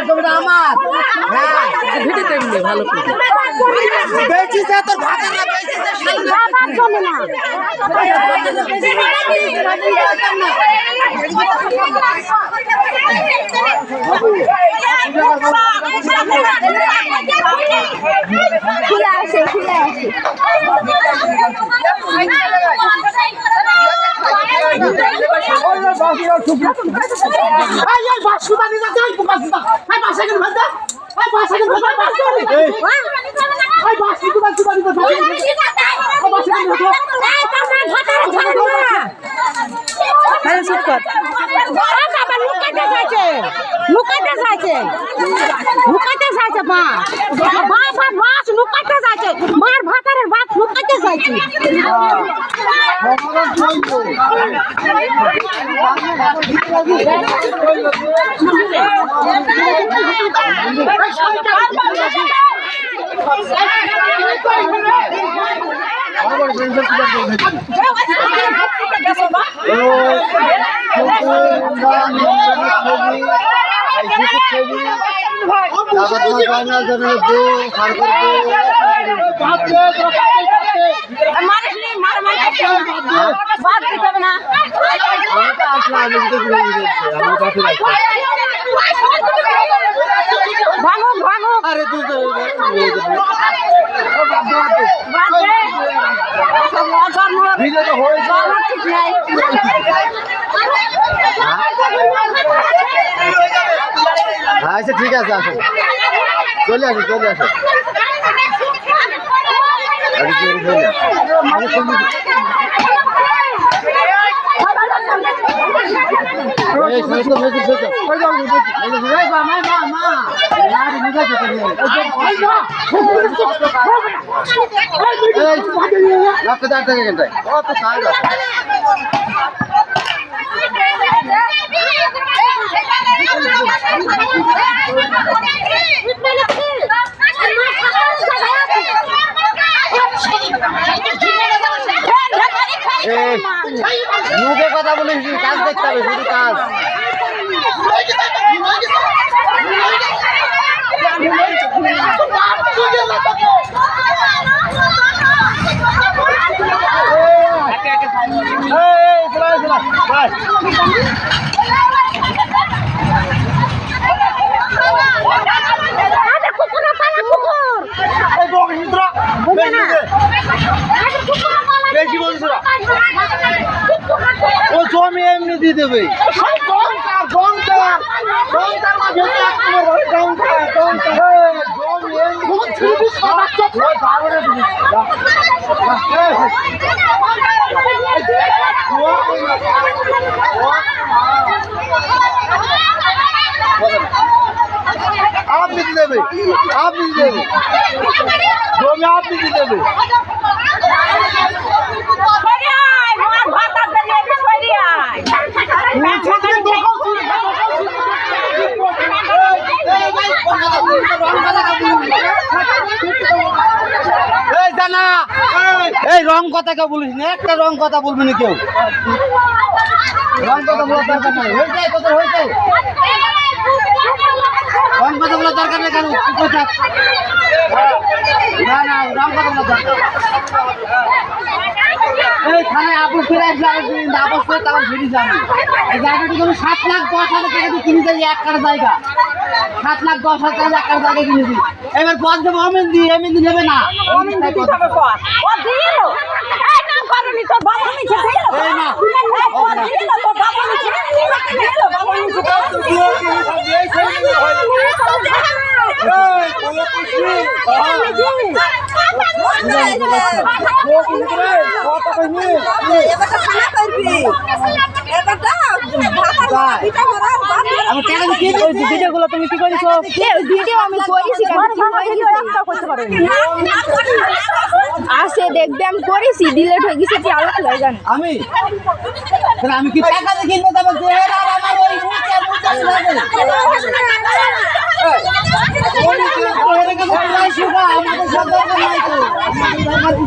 জমিটা আমার। হ্যাঁ ভিডিওতে এমনি ভালো করে বেচিছে তোর ভাতা না বেচিছে শালা বাবার জমি না খুলে আসে লুকাতে চাইছে মাছ লুকাতে চাইছে মার ভাতারের বাপ লুকাতে চাইছে আচ্ছা ঠিক আছে আসুন চলে আসুন ঘন্টায় মুখে কথা বলিস কাজ দেখতে হবে শুধু কাজ ও জমি এমনি দিয়ে দেবে আপনি দিয়ে দেবে জমি আপনি দিয়ে দেবে এই রং কথা কেউ বলিস না একটা রং কথা বলবি না কেউ রং কথা বলার দরকার নেই হয়েছে রং কথা বলার দরকার নেই কেন না রং কথা বলার দরকার এই থানায় আপোষ করে আপোষ করে তারপর ফিরে যাবে এই জায়গাটি কোনো 7,10,000 টাকা দিয়ে কিনে যাই এক কাটা জায়গা 7,10,000 টাকা এক কাটা জায়গা কিনে দিই এবার পথ দেবো অমিন্দি নেবে না ভিডিওগুলো তুমি কি করেছো? ভিডিও আমি করেছি আসে দেখবে আমি করেছি ডিলেট হয়ে গেছে কি আলাদা হয়ে জানে আমি কি টাকা দিয়ে কিনবো তবে আমাদের